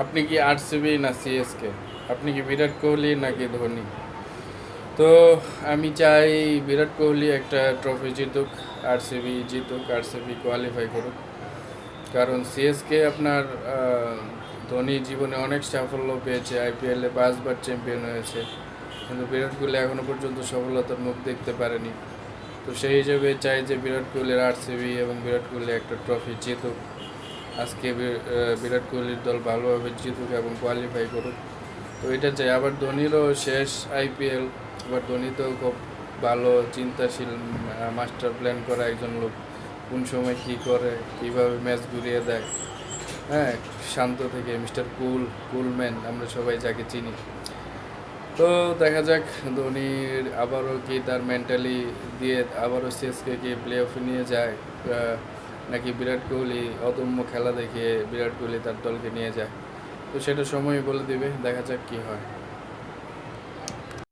আপনি কি আরসিবি না সিএসকে? আপনি কি বিরাট কোহলি নাকি ধোনি? তো আমি চাই বিরাট কোহলি একটা ট্রফি জিতুক, আরসিবি জিতুক, আরসিবি কোয়ালিফাই করুক। কারণ সিএসকে আপনার ধোনি জীবনে অনেক সাফল্য পেয়েছে, আইপিএলে 5বার চ্যাম্পিয়ন হয়েছে, কিন্তু বিরাট কোহলি এখনও পর্যন্ত সফলতার মুখ দেখতে পারেনি। তো সেই হিসেবে চাই যে বিরাট কোহলির আরসিবি এবং বিরাট কোহলি একটা ট্রফি জিতুক। আজকে বিরাট কোহলির দল ভালোভাবে জিতুক এবং কোয়ালিফাই করুক। তো এটা চাই। আবার ধোনিরও শেষ আইপিএল। আবার ধোনি তো খুব ভালো চিন্তাশীল, মাস্টার প্ল্যান করা একজন লোক। কোন সময় কী করে, কীভাবে ম্যাচ ঘুরিয়ে দেয়, হ্যাঁ, শান্ত থেকে মিস্টার কুলম্যান আমরা সবাই যাকে চিনি। তো দেখা যাক ধোনির আবারও কি তার মেন্টালি দিয়ে আবারও সিএসকে কি প্লে অফে নিয়ে যায়, নাকি বিরাট কোহলি অদম্য খেলা দেখিয়ে বিরাট কোহলি তার দলকে নিয়ে যায়। তো সেটা সময়ই বলে দিবে, দেখা যাক কি হয়।